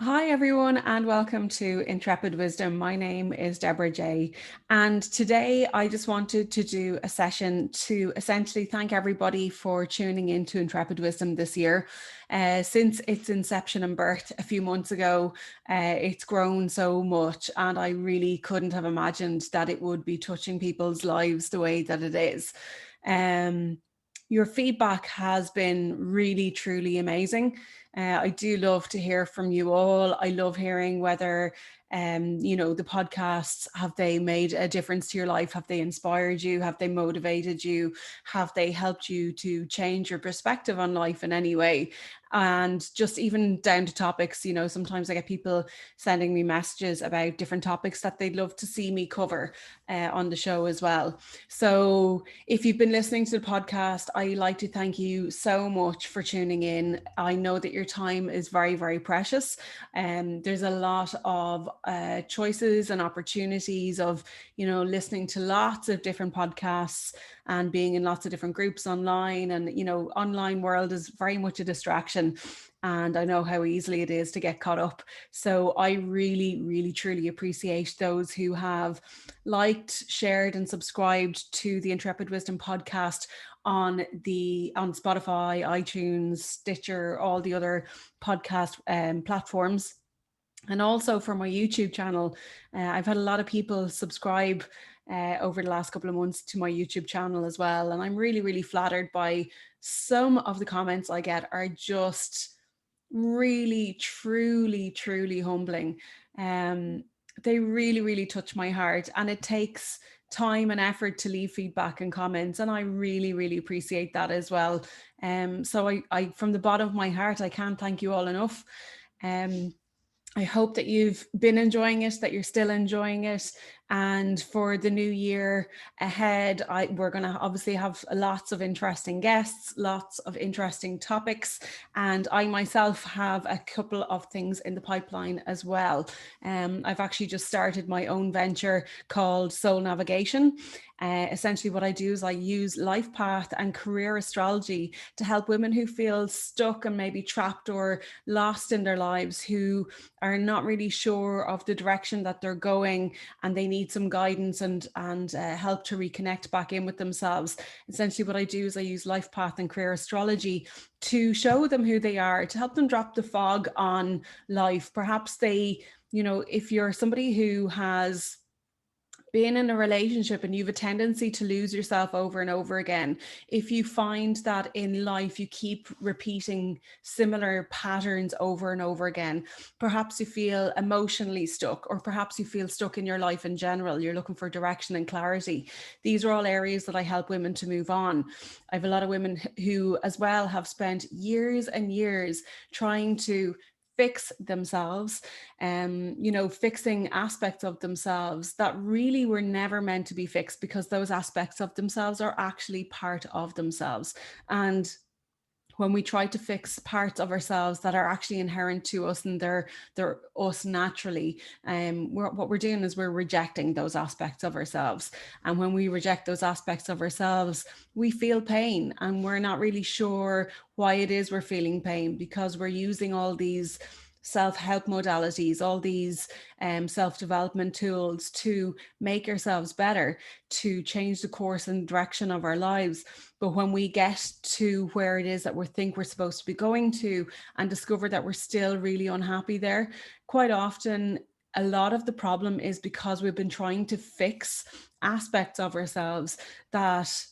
Hi, everyone, and welcome to Intrepid Wisdom. My name is Deborah J. And today I just wanted to do a session to essentially thank everybody for tuning into Intrepid Wisdom this year. Since its inception and birth a few months ago, it's grown so much, and I really couldn't have imagined that it would be touching people's lives the way that it is. Your feedback has been really, truly amazing. I do love to hear from you all. I love hearing whether, the podcasts, have they made a difference to your life? Have they inspired you? Have they motivated you? Have they helped you to change your perspective on life in any way? And just even down to topics, sometimes I get people sending me messages about different topics that they'd love to see me cover on the show as well. So if you've been listening to the podcast, I'd like to thank you so much for tuning in. I know that your time is very, very precious. There's a lot of choices and opportunities of, listening to lots of different podcasts and being in lots of different groups online. And, online world is very much a distraction. And I know how easily it is to get caught up. So I really, really, truly appreciate those who have liked, shared, and subscribed to the Intrepid Wisdom podcast on Spotify, iTunes, Stitcher, all the other podcast platforms. And also for my YouTube channel, I've had a lot of people subscribe over the last couple of months to my YouTube channel as well. And I'm really, really flattered by some of the comments I get are just really, truly, truly humbling. They really, really touch my heart, and it takes time and effort to leave feedback and comments, and I really, really appreciate that as well. So I from the bottom of my heart, I can't thank you all enough. I hope that you've been enjoying it, that you're still enjoying it. And for the new year ahead, we're going to obviously have lots of interesting guests, lots of interesting topics. And I myself have a couple of things in the pipeline as well. I've actually just started my own venture called Soul Navigation. Essentially, what I do is I use life path and career astrology to help women who feel stuck and maybe trapped or lost in their lives, who are not really sure of the direction that they're going, and they need some guidance and help to reconnect back in with themselves. Essentially, what I do is I use life path and career astrology to show them who they are, to help them drop the fog on life. Perhaps if you're somebody who has being in a relationship and you have a tendency to lose yourself over and over again, if you find that in life you keep repeating similar patterns over and over again, perhaps you feel emotionally stuck, or perhaps you feel stuck in your life in general, you're looking for direction and clarity. These are all areas that I help women to move on. I have a lot of women who as well have spent years and years trying to fix themselves, fixing aspects of themselves that really were never meant to be fixed, because those aspects of themselves are actually part of themselves. And when we try to fix parts of ourselves that are actually inherent to us and they're us naturally, what we're doing is we're rejecting those aspects of ourselves. And when we reject those aspects of ourselves, we feel pain, and we're not really sure why it is we're feeling pain, because we're using all these self-help modalities, all these self-development tools to make ourselves better, to change the course and direction of our lives. But when we get to where it is that we think we're supposed to be going to, and discover that we're still really unhappy there, quite often a lot of the problem is because we've been trying to fix aspects of ourselves that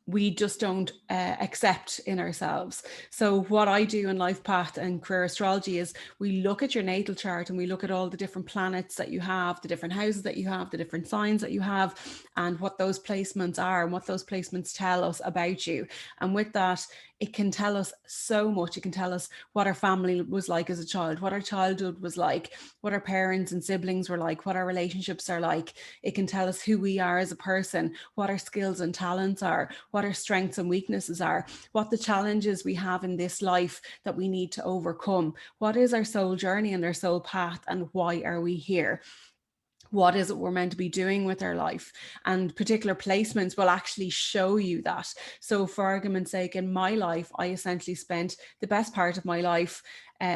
we just don't accept in ourselves. So what I do in Life Path and Career Astrology is we look at your natal chart and we look at all the different planets that you have, the different houses that you have, the different signs that you have, and what those placements are and what those placements tell us about you. And with that, it can tell us so much. It can tell us what our family was like as a child, what our childhood was like, what our parents and siblings were like, what our relationships are like. It can tell us who we are as a person, what our skills and talents are, what our strengths and weaknesses are, what the challenges we have in this life that we need to overcome. What is our soul journey and our soul path, and why are we here? What is it we're meant to be doing with our life? And particular placements will actually show you that. So for argument's sake, in my life, I essentially spent the best part of my life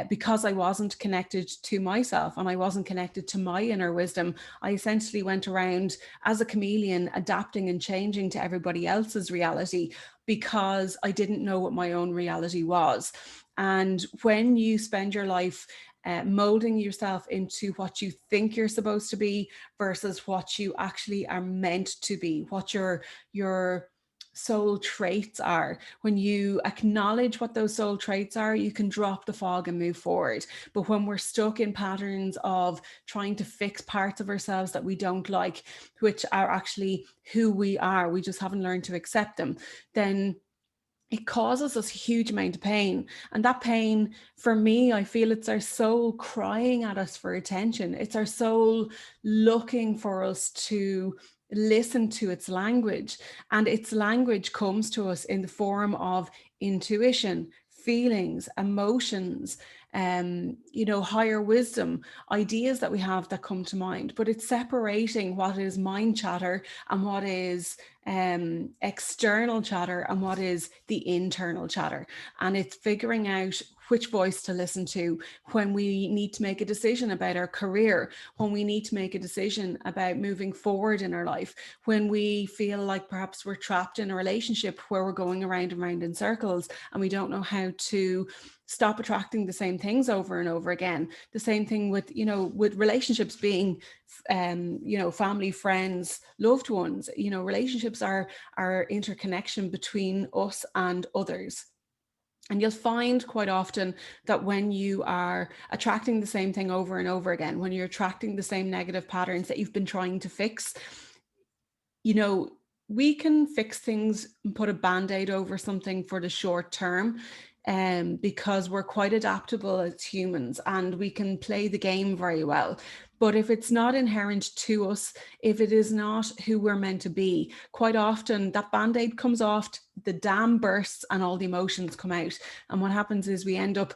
because I wasn't connected to myself and I wasn't connected to my inner wisdom. I essentially went around as a chameleon, adapting and changing to everybody else's reality because I didn't know what my own reality was. And when you spend your life molding yourself into what you think you're supposed to be versus what you actually are meant to be, what your soul traits are. When you acknowledge what those soul traits are, you can drop the fog and move forward. But when we're stuck in patterns of trying to fix parts of ourselves that we don't like, which are actually who we are, we just haven't learned to accept them, then it causes us a huge amount of pain. And that pain, for me, I feel it's our soul crying at us for attention. It's our soul looking for us to listen to its language. And its language comes to us in the form of intuition, feelings, emotions, higher wisdom, ideas that we have that come to mind. But it's separating what is mind chatter and what is external chatter and what is the internal chatter. And it's figuring out which voice to listen to when we need to make a decision about our career, when we need to make a decision about moving forward in our life, when we feel like perhaps we're trapped in a relationship where we're going around and around in circles and we don't know how to stop attracting the same things over and over again. The same thing with, with relationships being, family, friends, loved ones. Relationships are interconnection between us and others. And you'll find quite often that when you are attracting the same thing over and over again, when you're attracting the same negative patterns that you've been trying to fix, we can fix things and put a band-aid over something for the short term, because we're quite adaptable as humans and we can play the game very well. But if it's not inherent to us, if it is not who we're meant to be, quite often that band-aid comes off, the dam bursts and all the emotions come out. And what happens is we end up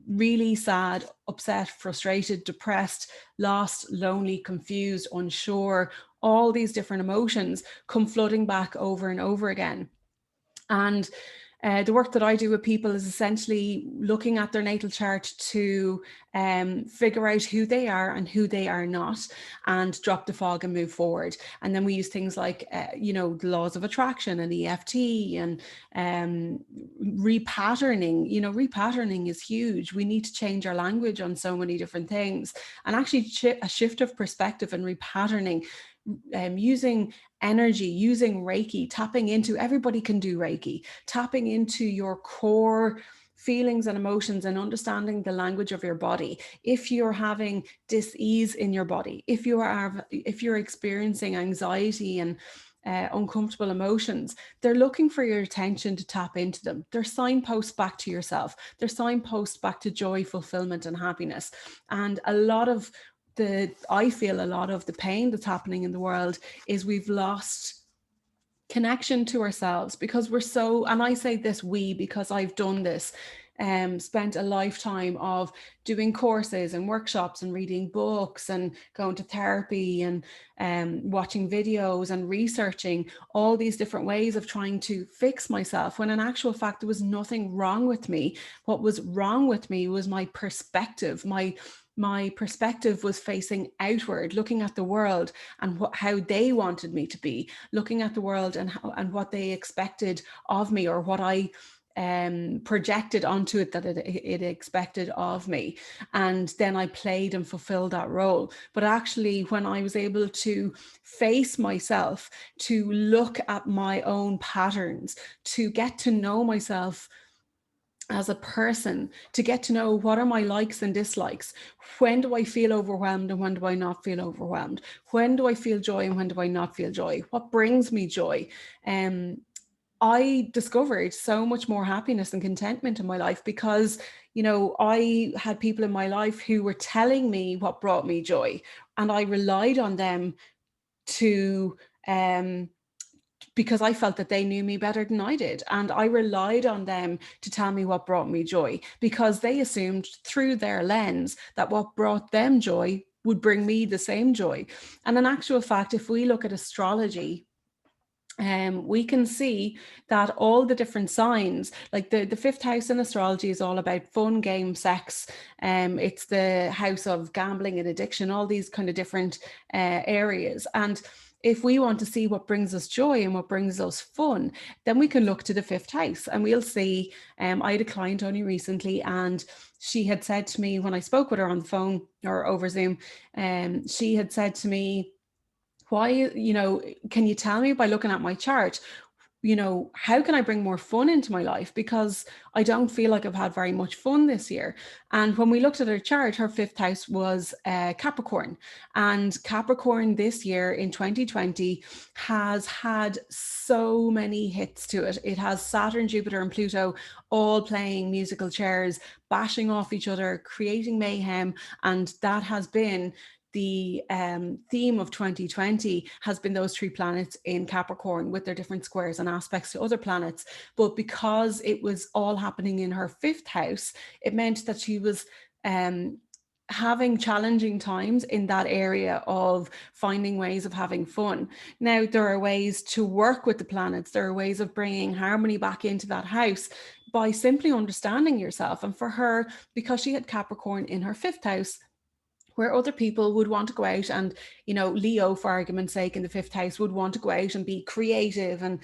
really sad, upset, frustrated, depressed, lost, lonely, confused, unsure. All these different emotions come flooding back over and over again. And the work that I do with people is essentially looking at their natal chart to figure out who they are and who they are not, and drop the fog and move forward. And then we use things like, the laws of attraction and EFT and repatterning. Repatterning is huge. We need to change our language on so many different things. And actually a shift of perspective and repatterning, using energy, using Reiki, tapping into, everybody can do Reiki, tapping into your core feelings and emotions and understanding the language of your body. If you're having dis-ease in your body, if you're experiencing anxiety and uncomfortable emotions, they're looking for your attention to tap into them. They're signposts back to yourself. They're signposts back to joy, fulfillment, and happiness. And I feel a lot of the pain that's happening in the world is we've lost connection to ourselves because we're so, and I say this we because I've done this, spent a lifetime of doing courses and workshops and reading books and going to therapy and watching videos and researching all these different ways of trying to fix myself, when in actual fact there was nothing wrong with me. What was wrong with me was my perspective. My perspective was facing outward, looking at the world and how they wanted me to be, looking at the world and what they expected of me, or what I projected onto it that it expected of me. And then I played and fulfilled that role. But actually, when I was able to face myself, to look at my own patterns, to get to know myself as a person, to get to know what are my likes and dislikes. When do I feel overwhelmed and when do I not feel overwhelmed? When do I feel joy and when do I not feel joy? What brings me joy? I discovered so much more happiness and contentment in my life because, I had people in my life who were telling me what brought me joy, and I relied on them to, because I felt that they knew me better than I did. And I relied on them to tell me what brought me joy, because they assumed through their lens that what brought them joy would bring me the same joy. And in actual fact, if we look at astrology, we can see that all the different signs, like the fifth house in astrology is all about fun, game, sex. It's the house of gambling and addiction, all these kind of different areas. And if we want to see what brings us joy and what brings us fun, then we can look to the fifth house and we'll see. I had a client only recently, and she had said to me when I spoke with her on the phone or over Zoom, she had said to me, why, can you tell me by looking at my chart, how can I bring more fun into my life? Because I don't feel like I've had very much fun this year. And when we looked at her chart, her fifth house was Capricorn. And Capricorn this year in 2020 has had so many hits to it. It has Saturn, Jupiter, and Pluto all playing musical chairs, bashing off each other, creating mayhem. And that has been the theme of 2020, has been those three planets in Capricorn with their different squares and aspects to other planets. But because it was all happening in her fifth house, it meant that she was having challenging times in that area of finding ways of having fun. Now, there are ways to work with the planets. There are ways of bringing harmony back into that house by simply understanding yourself. And for her, because she had Capricorn in her fifth house, where other people would want to go out and, Leo, for argument's sake, in the fifth house would want to go out and be creative and,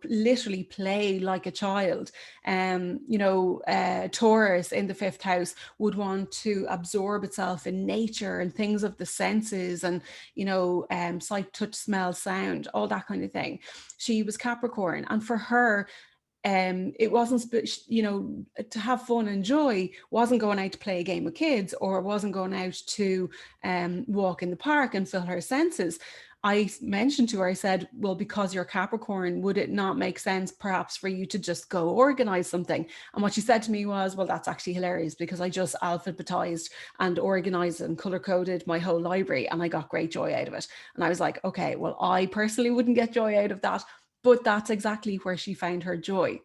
literally play like a child. Taurus in the fifth house would want to absorb itself in nature and things of the senses and, sight, touch, smell, sound, all that kind of thing. She was Capricorn. And for her, it wasn't, to have fun and joy wasn't going out to play a game with kids, or wasn't going out to walk in the park and fill her senses. I mentioned to her, I said, well, because you're Capricorn, would it not make sense perhaps for you to just go organize something? And what she said to me was, well, that's actually hilarious, because I just alphabetized and organized and color coded my whole library and I got great joy out of it. And I was like, okay, well, I personally wouldn't get joy out of that, but that's exactly where she found her joy.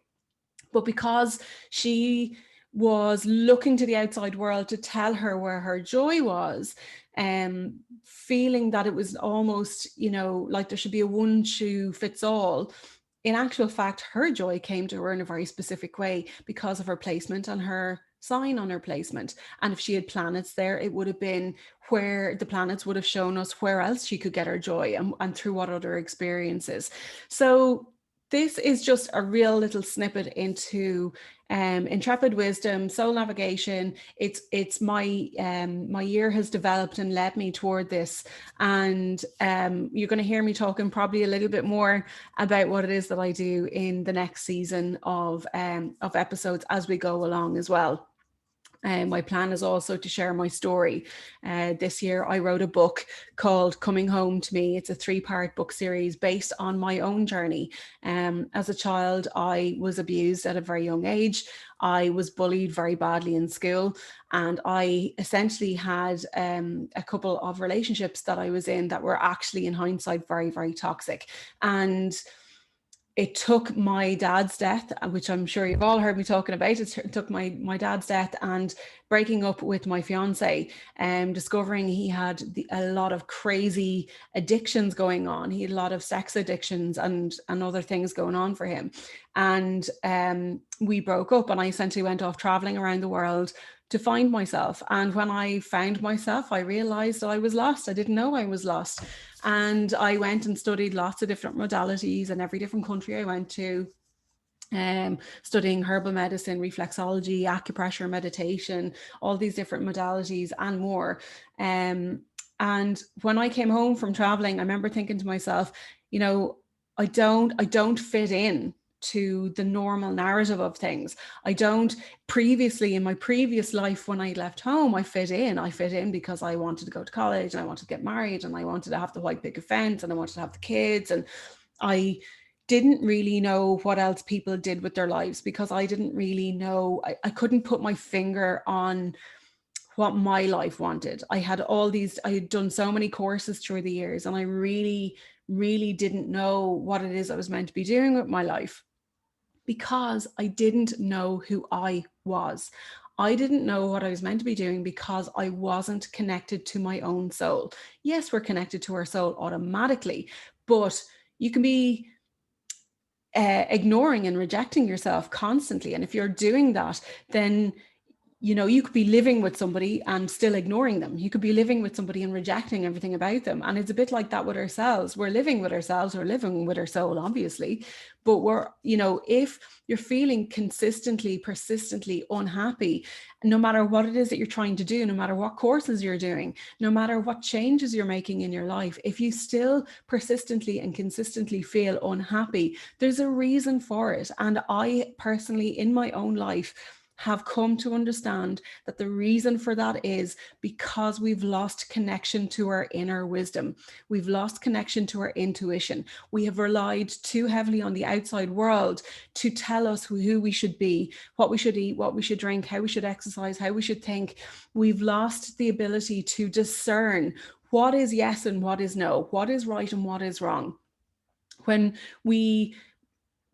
But because she was looking to the outside world to tell her where her joy was, feeling that it was almost, like there should be a one shoe fits all. In actual fact, her joy came to her in a very specific way because of her placement and her sign on her placement. And if she had planets there, it would have been where the planets would have shown us where else she could get her joy and through what other experiences. So this is just a real little snippet into Intrepid Wisdom, Soul Navigation. It's my my year has developed and led me toward this, and you're going to hear me talking probably a little bit more about what it is that I do in the next season of episodes as we go along as well. My plan is also to share my story. This year, I wrote a book called Coming Home to Me. It's a 3-part book series based on my own journey. As a child, I was abused at a very young age. I was bullied very badly in school. And I essentially had a couple of relationships that I was in that were actually, in hindsight, very, very toxic. And it took my dad's death, which I'm sure you've all heard me talking about. It took my dad's death and breaking up with my fiance, and discovering he had a lot of crazy addictions going on. He had a lot of sex addictions and other things going on for him. And we broke up, and I essentially went off traveling around the world to find myself. And when I found myself, I realized that I was lost. I didn't know I was lost. And I went and studied lots of different modalities in every different country I went to, studying herbal medicine, reflexology, acupressure, meditation, all these different modalities and more. And when I came home from traveling, I remember thinking to myself, I don't fit in to the normal narrative of things. I don't. Previously, in my previous life, when I left home, I fit in because I wanted to go to college and I wanted to get married and I wanted to have the white picket fence and I wanted to have the kids, and I didn't really know what else people did with their lives because I didn't really know. I couldn't put my finger on what my life wanted. I had done so many courses through the years, and I really, really didn't know what it is I was meant to be doing with my life, because I didn't know who I was. I didn't know what I was meant to be doing because I wasn't connected to my own soul. Yes, we're connected to our soul automatically, but you can be ignoring and rejecting yourself constantly. And if you're doing that, then you could be living with somebody and still ignoring them. You could be living with somebody and rejecting everything about them. And it's a bit like that with ourselves. We're living with ourselves, we're living with our soul, obviously. But if you're feeling consistently, persistently unhappy, no matter what it is that you're trying to do, no matter what courses you're doing, no matter what changes you're making in your life, if you still persistently and consistently feel unhappy, there's a reason for it. And I personally, in my own life, have come to understand that the reason for that is because we've lost connection to our inner wisdom. We've lost connection to our intuition. We have relied too heavily on the outside world to tell us who we should be, what we should eat, what we should drink, how we should exercise, how we should think. We've lost the ability to discern what is yes and what is no, what is right and what is wrong. When we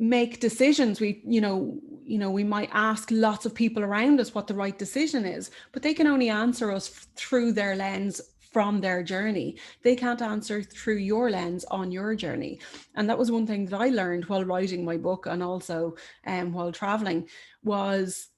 make decisions, we might ask lots of people around us what the right decision is, but they can only answer us through their lens from their journey. They can't answer through your lens on your journey. And that was one thing that I learned while writing my book, and also while traveling, was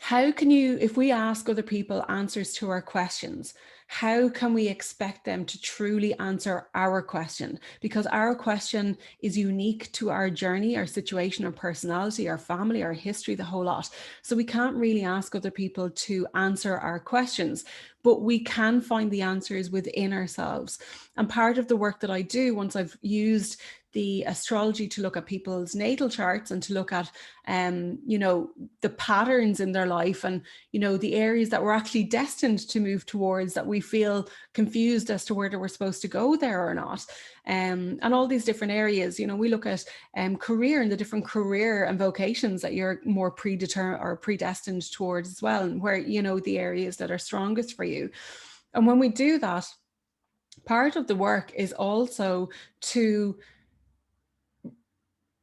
how can you, if we ask other people answers to our questions, how can we expect them to truly answer our question? Because our question is unique to our journey, our situation, our personality, our family, our history, the whole lot. So we can't really ask other people to answer our questions, but we can find the answers within ourselves. And part of the work that I do, once I've used the astrology to look at people's natal charts and to look at the patterns in their life, and the areas that we're actually destined to move towards, that we feel confused as to whether we're supposed to go there or not, and all these different areas. We look at career and the different career and vocations that you're more predetermined or predestined towards as well, and where the areas that are strongest for you. And when we do that, part of the work is also to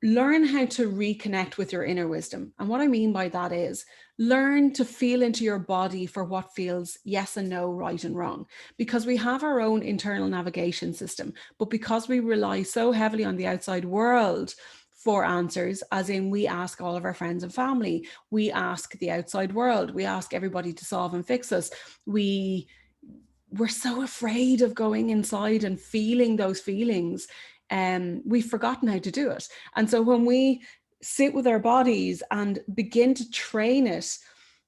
learn how to reconnect with your inner wisdom. And what I mean by that is learn to feel into your body for what feels yes and no, right and wrong, because we have our own internal navigation system. But because we rely so heavily on the outside world for answers, as in we ask all of our friends and family, we ask the outside world, we ask everybody to solve and fix us, we're so afraid of going inside and feeling those feelings. We've forgotten how to do it. And so when we sit with our bodies and begin to train it,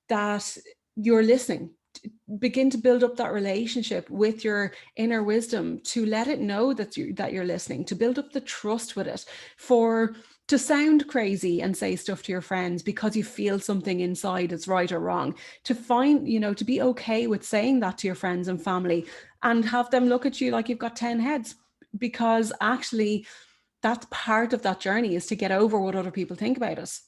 that you're listening, begin to build up that relationship with your inner wisdom, to let it know that you're listening, to build up the trust with it, to sound crazy and say stuff to your friends because you feel something inside is right or wrong, to find, to be okay with saying that to your friends and family, and have them look at you like you've got 10 heads, because actually that's part of that journey, is to get over what other people think about us.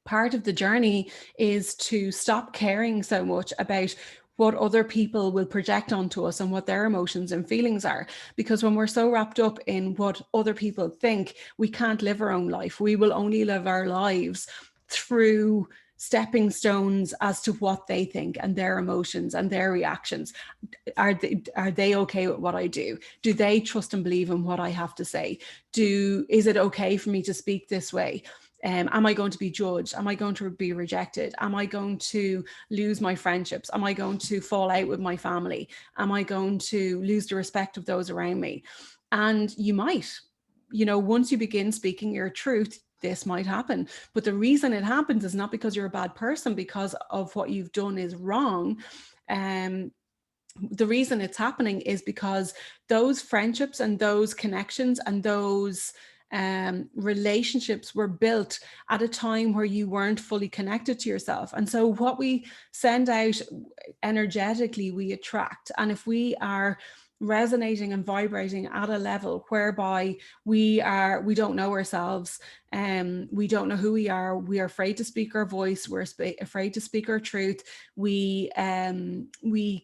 Part of the journey is to stop caring so much about what other people will project onto us and what their emotions and feelings are. Because when we're so wrapped up in what other people think, we can't live our own life. We will only live our lives through stepping stones as to what they think and their emotions and their reactions. Are they okay with what I do? Do they trust and believe in what I have to say? Is it okay for me to speak this way? Am I going to be judged? Am I going to be rejected? Am I going to lose my friendships? Am I going to fall out with my family? Am I going to lose the respect of those around me? And you might, once you begin speaking your truth, this might happen. But the reason it happens is not because you're a bad person, because of what you've done is wrong. The reason it's happening is because those friendships and those connections and those relationships were built at a time where you weren't fully connected to yourself. And so what we send out energetically, we attract. And if we are resonating and vibrating at a level whereby we don't know ourselves, we don't know who we are afraid to speak our voice, we're afraid to speak our truth, we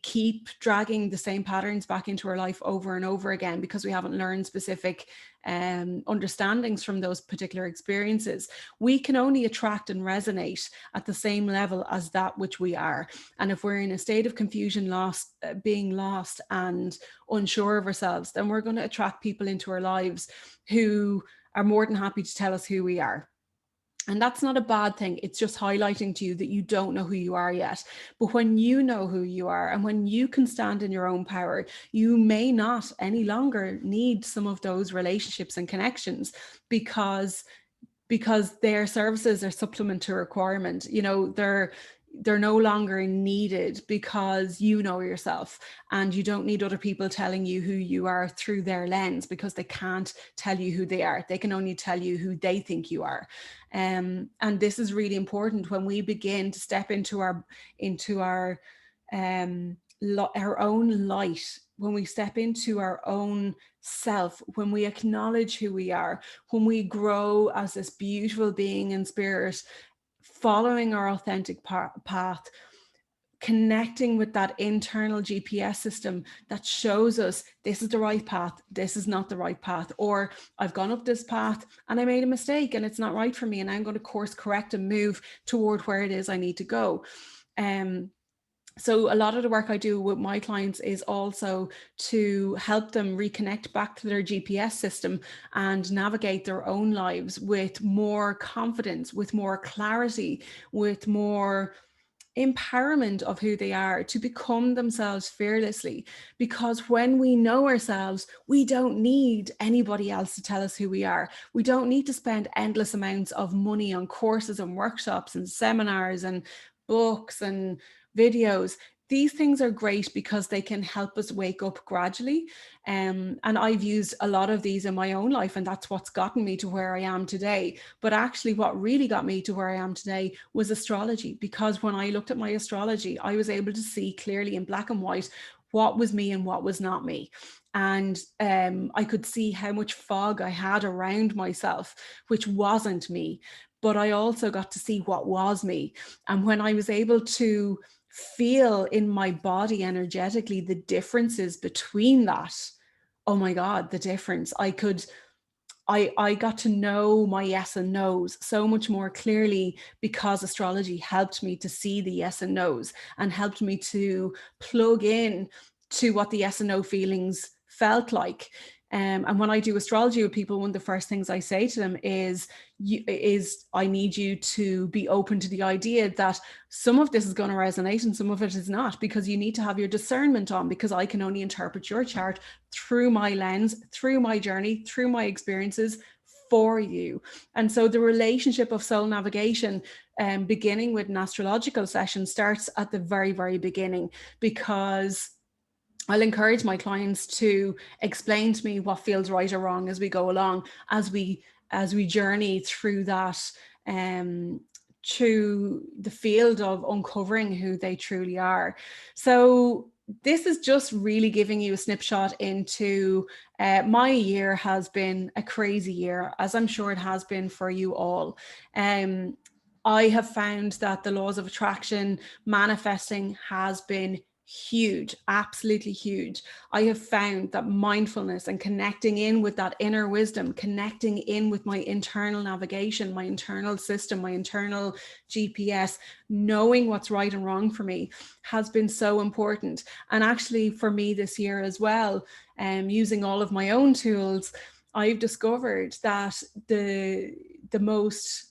keep dragging the same patterns back into our life over and over again because we haven't learned specific understandings from those particular experiences, we can only attract and resonate at the same level as that which we are. And if we're in a state of confusion, being lost and unsure of ourselves, then we're going to attract people into our lives who are more than happy to tell us who we are. And that's not a bad thing. It's just highlighting to you that you don't know who you are yet. But when you know who you are and when you can stand in your own power, you may not any longer need some of those relationships and connections because their services are supplement to requirement. You know, they're no longer needed because you know yourself, and you don't need other people telling you who you are through their lens, because they can't tell you who they are. They can only tell you who they think you are. And this is really important when we begin to step into our own light, when we step into our own self, when we acknowledge who we are, when we grow as this beautiful being in spirit, following our authentic path, connecting with that internal GPS system that shows us this is the right path, this is not the right path, or I've gone up this path and I made a mistake and it's not right for me, and I'm going to course correct and move toward where it is I need to go. So a lot of the work I do with my clients is also to help them reconnect back to their GPS system and navigate their own lives with more confidence, with more clarity, with more empowerment of who they are, to become themselves fearlessly. Because when we know ourselves, we don't need anybody else to tell us who we are. We don't need to spend endless amounts of money on courses and workshops and seminars and books and videos. These things are great because they can help us wake up gradually. And I've used a lot of these in my own life, and that's what's gotten me to where I am today. But actually, what really got me to where I am today was astrology, because when I looked at my astrology, I was able to see clearly in black and white what was me and what was not me. And I could see how much fog I had around myself, which wasn't me. But I also got to see what was me. And when I was able to feel in my body energetically the differences between that, oh my God, the difference. I got to know my yes and no's so much more clearly, because astrology helped me to see the yes and no's and helped me to plug in to what the yes and no feelings felt like. And when I do astrology with people, one of the first things I say to them is I need you to be open to the idea that some of this is going to resonate and some of it is not, because you need to have your discernment on, because I can only interpret your chart through my lens, through my journey, through my experiences for you. And so the relationship of soul navigation, beginning with an astrological session, starts at the very, very beginning, because I'll encourage my clients to explain to me what feels right or wrong as we go along, as we journey through that, through the field of uncovering who they truly are. So this is just really giving you a snapshot into my year. Has been a crazy year, as I'm sure it has been for you all. I have found that the laws of attraction, manifesting, has been huge, absolutely huge. I have found that mindfulness and connecting in with that inner wisdom, connecting in with my internal navigation, my internal system, my internal GPS, knowing what's right and wrong for me, has been so important. And actually for me this year as well, using all of my own tools, I've discovered that the most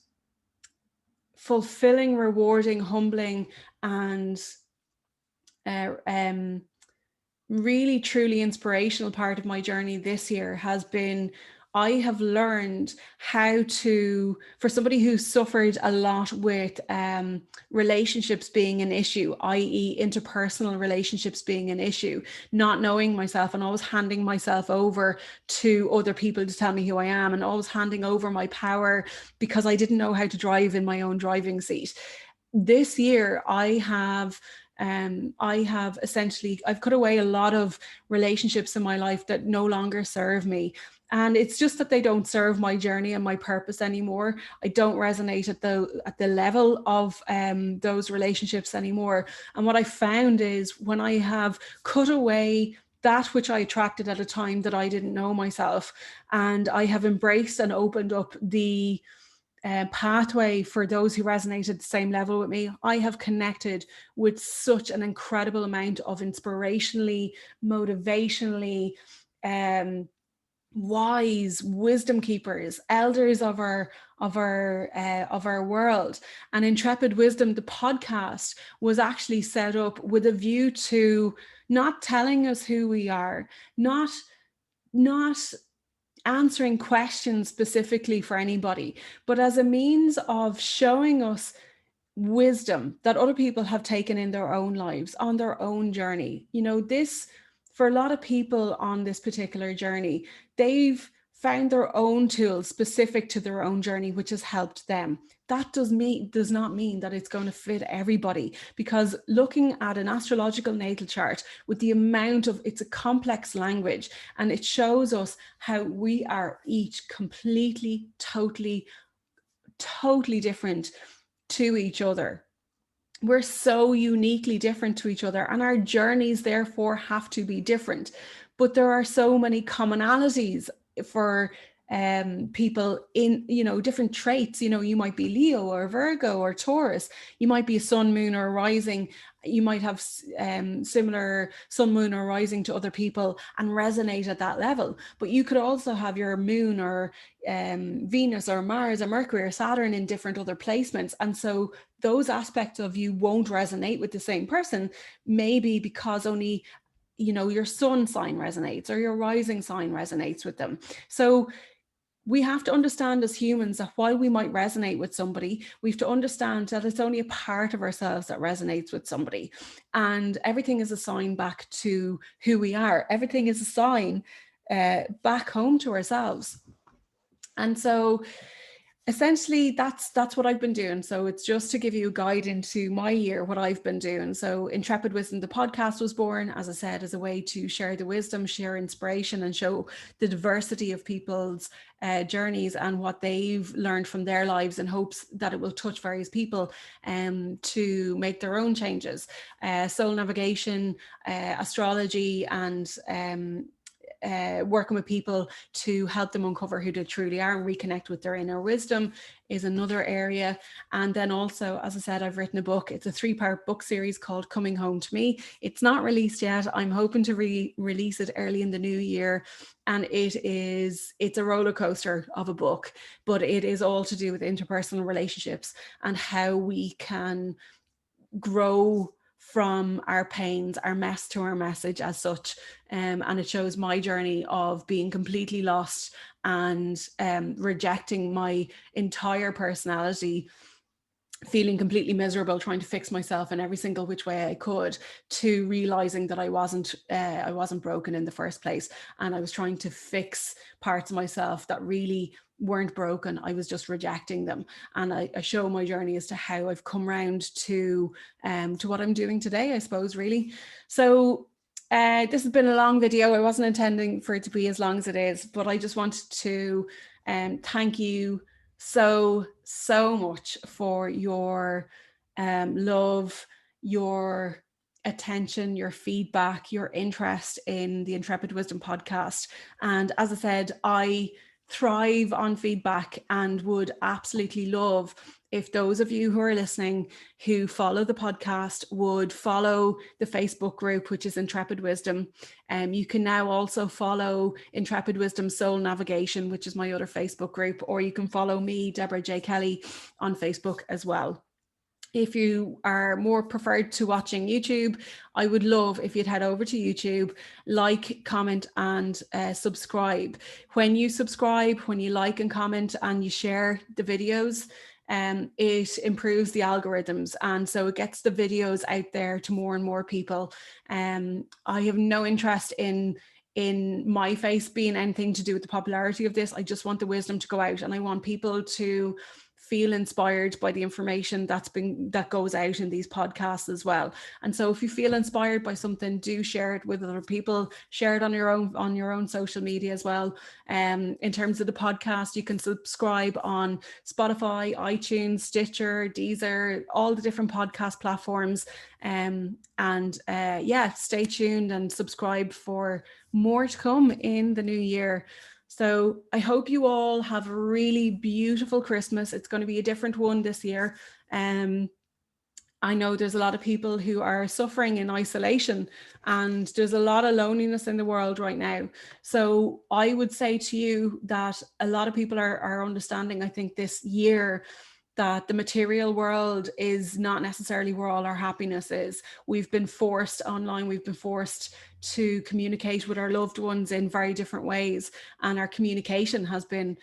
fulfilling, rewarding, humbling, and really truly inspirational part of my journey this year has been, I have learned how to, for somebody who suffered a lot with relationships being an issue, i.e. interpersonal relationships being an issue, not knowing myself and always handing myself over to other people to tell me who I am, and always handing over my power because I didn't know how to drive in my own driving seat. This year, I have essentially, I've cut away a lot of relationships in my life that no longer serve me. And it's just that they don't serve my journey and my purpose anymore. I don't resonate at the level of those relationships anymore. And what I found is, when I have cut away that which I attracted at a time that I didn't know myself, and I have embraced and opened up the pathway for those who resonate at the same level with me, I have connected with such an incredible amount of inspirationally, motivationally, wise wisdom keepers, elders of our world. And Intrepid Wisdom, the podcast, was actually set up with a view to not telling us who we are, not answering questions specifically for anybody, but as a means of showing us wisdom that other people have taken in their own lives on their own journey. You know, this, for a lot of people on this particular journey, they've found their own tools specific to their own journey, which has helped them. That does not mean that it's going to fit everybody, because looking at an astrological natal chart with the amount of, it's a complex language, and it shows us how we are each completely, totally different to each other. We're so uniquely different to each other, and our journeys therefore have to be different. But there are so many commonalities for people in, you know, different traits. You know, you might be Leo or Virgo or Taurus, you might be a sun, moon, or rising. You might have similar sun, moon, or rising to other people and resonate at that level. But you could also have your moon or Venus or Mars or Mercury or Saturn in different other placements. And so those aspects of you won't resonate with the same person, maybe because only, you know, your sun sign resonates or your rising sign resonates with them. So we have to understand as humans that while we might resonate with somebody, we have to understand that it's only a part of ourselves that resonates with somebody. And everything is a sign back to who we are. Everything is a sign back home to ourselves. And so essentially that's what I've been doing. So it's just to give you a guide into my year, what I've been doing. So Intrepid Wisdom, the podcast, was born, as I said, as a way to share the wisdom, share inspiration, and show the diversity of people's journeys and what they've learned from their lives, in hopes that it will touch various people to make their own changes. Soul Navigation, Astrology, and working with people to help them uncover who they truly are and reconnect with their inner wisdom is another area. And then also, as I said, I've written a book. It's a 3-part book series called Coming Home to Me. It's not released yet. I'm hoping to release it early in the new year. And it's a roller coaster of a book, but it is all to do with interpersonal relationships and how we can grow from our pains, our mess to our message as such. And it shows my journey of being completely lost and rejecting my entire personality, feeling completely miserable, trying to fix myself in every single which way I could, to realizing that I wasn't broken in the first place. And I was trying to fix parts of myself that really weren't broken. I was just rejecting them. And I show my journey as to how I've come around to what I'm doing today, I suppose, really. So this has been a long video. I wasn't intending for it to be as long as it is, but I just wanted to thank you so much for your love, your attention, your feedback, your interest in the Intrepid Wisdom podcast. And as I said, I thrive on feedback and would absolutely love if those of you who are listening who follow the podcast would follow the Facebook group, which is Intrepid Wisdom. You can now also follow Intrepid Wisdom Soul Navigation, which is my other Facebook group, or you can follow me, Deborah J. Kelly, on Facebook as well. If you are more preferred to watching YouTube, I would love if you'd head over to YouTube, like, comment, and subscribe. When you subscribe, when you like and comment and you share the videos, it improves the algorithms, and so it gets the videos out there to more and more people. I have no interest in my face being anything to do with the popularity of this. I just want the wisdom to go out, and I want people to feel inspired by the information that goes out in these podcasts as well. And so if you feel inspired by something, do share it with other people, share it on your own social media as well. In terms of the podcast, you can subscribe on Spotify, iTunes, Stitcher, Deezer, all the different podcast platforms. Stay tuned and subscribe for more to come in the new year. So I hope you all have a really beautiful Christmas. It's going to be a different one this year. I know there's a lot of people who are suffering in isolation, and there's a lot of loneliness in the world right now. So I would say to you that a lot of people are understanding, I think, this year, that the material world is not necessarily where all our happiness is. We've been forced online, we've been forced to communicate with our loved ones in very different ways, and our communication has been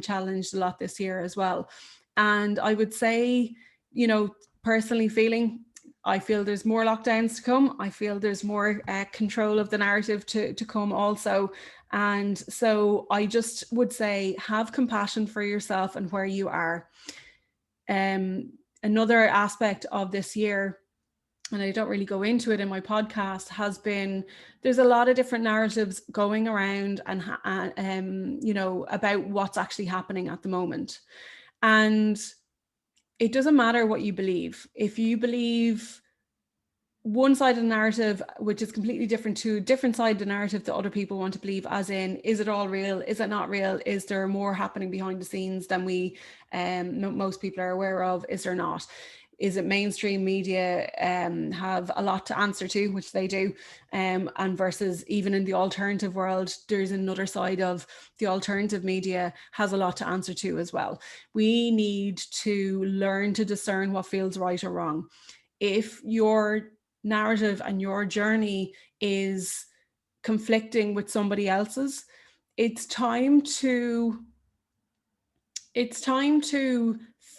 challenged a lot this year as well. And I would say, you know, personally feeling, I feel there's more lockdowns to come. I feel there's more control of the narrative to come also. And so I just would say, have compassion for yourself and where you are. Another aspect of this year, and I don't really go into it in my podcast, has been, there's a lot of different narratives going around and you know, about what's actually happening at the moment. And it doesn't matter what you believe. If you believe one side of the narrative, which is completely different to a different side of the narrative that other people want to believe, as in, is it all real? Is it not real? Is there more happening behind the scenes than we most people are aware of? Is there not? Is it mainstream media have a lot to answer to, which they do, and versus even in the alternative world, there's another side of the alternative media has a lot to answer to as well. We need to learn to discern what feels right or wrong. If your narrative and your journey is conflicting with somebody else's, it's time to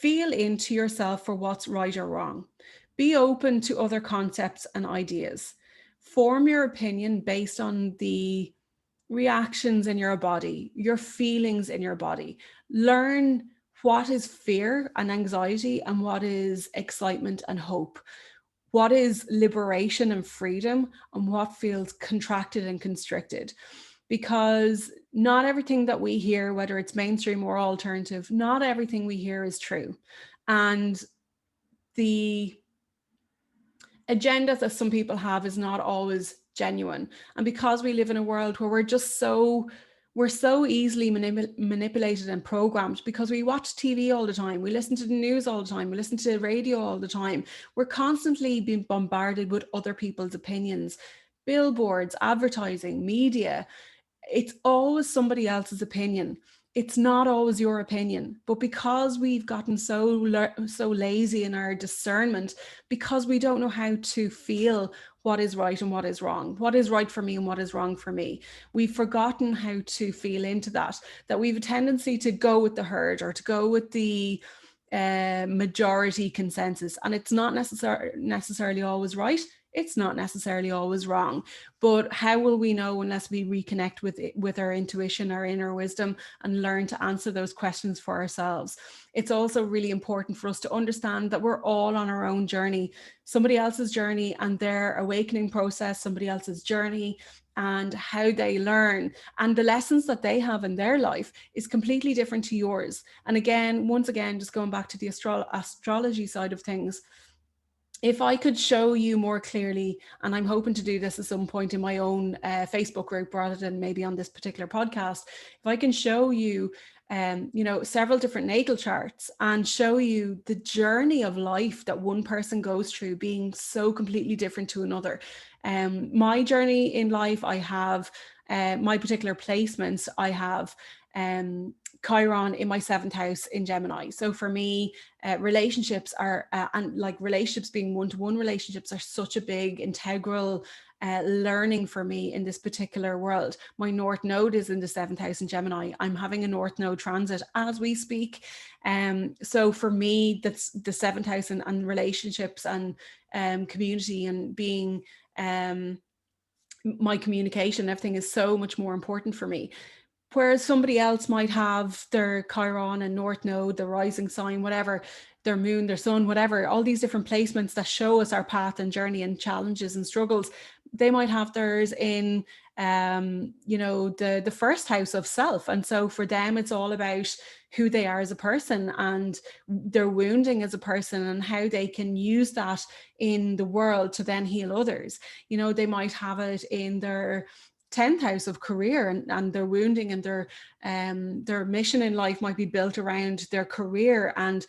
feel into yourself for what's right or wrong. Be open to other concepts and ideas. Form your opinion based on the reactions in your body, your feelings in your body. Learn what is fear and anxiety and what is excitement and hope. What is liberation and freedom, and what feels contracted and constricted. Because not everything that we hear, whether it's mainstream or alternative, not everything we hear is true. And the agenda that some people have is not always genuine. And because we live in a world where we're so easily manipulated and programmed, because we watch TV all the time, we listen to the news all the time, we listen to the radio all the time, we're constantly being bombarded with other people's opinions, billboards, advertising, media. It's always somebody else's opinion. It's not always your opinion. But because we've gotten so lazy in our discernment, because we don't know how to feel what is right and what is wrong, what is right for me and what is wrong for me, we've forgotten how to feel into that we've a tendency to go with the herd or to go with the majority consensus. And it's not necessarily always right. It's not necessarily always wrong. But how will we know unless we reconnect with our intuition, our inner wisdom, and learn to answer those questions for ourselves? It's also really important for us to understand that we're all on our own journey, somebody else's journey and their awakening process, somebody else's journey and how they learn, and the lessons that they have in their life is completely different to yours. And again, once again, just going back to the astrology side of things, if I could show you more clearly, and I'm hoping to do this at some point in my own Facebook group rather than maybe on this particular podcast, if I can show you, you know, several different natal charts and show you the journey of life that one person goes through being so completely different to another. My journey in life, I have my particular placements, I have Chiron in my 7th house in Gemini. So for me, relationships are, and like relationships being one-to-one relationships are such a big integral learning for me in this particular world. My North Node is in the 7th house in Gemini. I'm having a North Node transit as we speak. So for me, that's the 7th house and relationships and community and being my communication, everything is so much more important for me. Whereas somebody else might have their Chiron and North Node, their rising sign, whatever, their moon, their sun, whatever, all these different placements that show us our path and journey and challenges and struggles. They might have theirs in, you know, the 1st house of self. And so for them, it's all about who they are as a person and their wounding as a person and how they can use that in the world to then heal others. You know, they might have it in their 10th house of career and their wounding and their mission in life might be built around their career and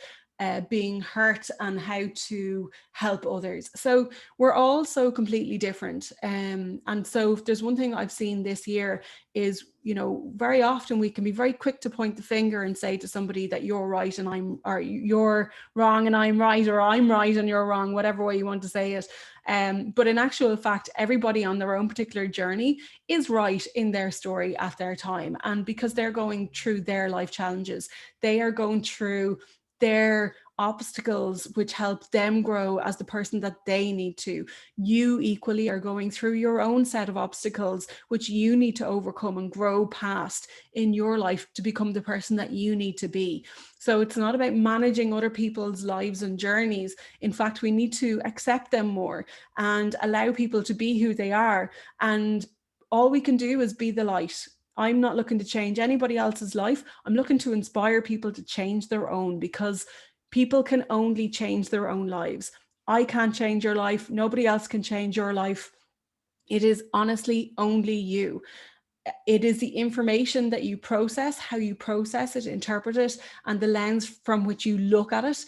being hurt and how to help others. So we're all so completely different. And so if there's one thing I've seen this year is, very often we can be very quick to point the finger and say to somebody that you're right and you're wrong and I'm right, or I'm right and you're wrong, whatever way you want to say it. But in actual fact, everybody on their own particular journey is right in their story at their time. And because they're going through their life challenges, they are going through their obstacles which help them grow as the person that they need to. You equally are going through your own set of obstacles which you need to overcome and grow past in your life to become the person that you need to be. So it's not about managing other people's lives and journeys. In fact, we need to accept them more and allow people to be who they are. And all we can do is be the light. I'm not looking to change anybody else's life. I'm looking to inspire people to change their own, because people can only change their own lives. I can't change your life. Nobody else can change your life. It is honestly only you. It is the information that you process, how you process it, interpret it, and the lens from which you look at it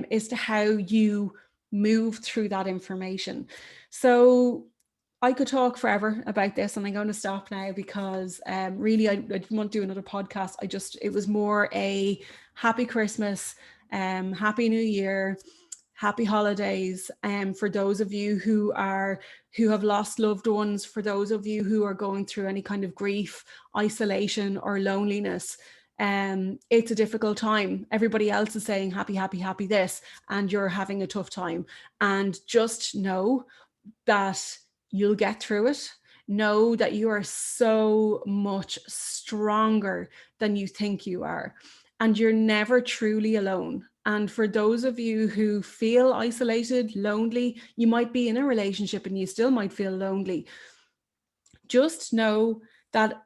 as to how you move through that information. So I could talk forever about this, and I'm going to stop now because really I didn't want to do another podcast. It was more a happy Christmas, happy New Year, happy holidays. For those of you who have lost loved ones, for those of you who are going through any kind of grief, isolation, or loneliness. It's a difficult time. Everybody else is saying happy, happy, happy this, and you're having a tough time. And just know that you'll get through it. Know that you are so much stronger than you think you are. And you're never truly alone. And for those of you who feel isolated, lonely, you might be in a relationship and you still might feel lonely. Just know that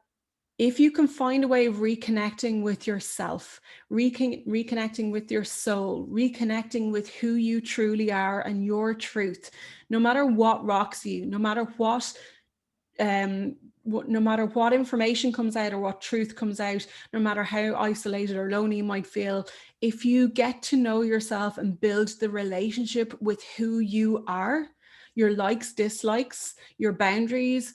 if you can find a way of reconnecting with yourself, reconnecting with your soul, reconnecting with who you truly are and your truth, no matter what rocks you, no matter what information comes out or what truth comes out, no matter how isolated or lonely you might feel, if you get to know yourself and build the relationship with who you are, your likes, dislikes, your boundaries,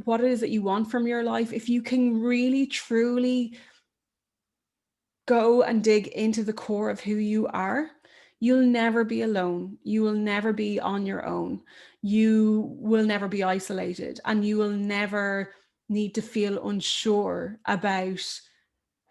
what it is that you want from your life, if you can really, truly go and dig into the core of who you are, you'll never be alone. You will never be on your own. You will never be isolated, and you will never need to feel unsure about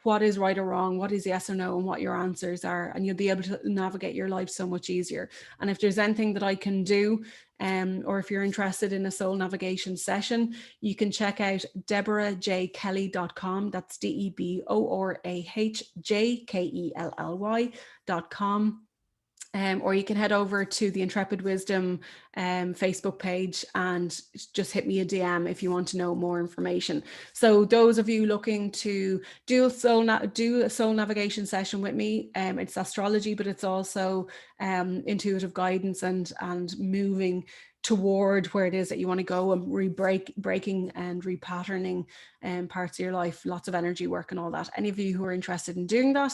what is right or wrong, what is yes or no, and what your answers are. And you'll be able to navigate your life so much easier. And if there's anything that I can do, or if you're interested in a soul navigation session, you can check out deborahjkelly.com. That's DeborahJkelly.com. Or you can head over to the Intrepid Wisdom Facebook page and just hit me a DM if you want to know more information. So those of you looking to do a soul navigation session with me, it's astrology, but it's also intuitive guidance and moving toward where it is that you want to go, and breaking and repatterning parts of your life, lots of energy work and all that. Any of you who are interested in doing that,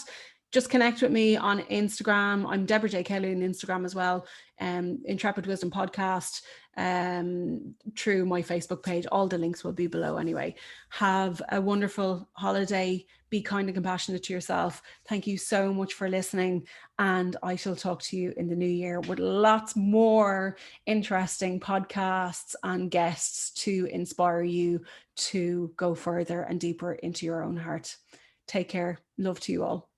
just connect with me on Instagram. I'm Deborah J. Kelly on Instagram as well. Intrepid Wisdom Podcast, through my Facebook page. All the links will be below anyway. Have a wonderful holiday. Be kind and compassionate to yourself. Thank you so much for listening. And I shall talk to you in the new year with lots more interesting podcasts and guests to inspire you to go further and deeper into your own heart. Take care. Love to you all.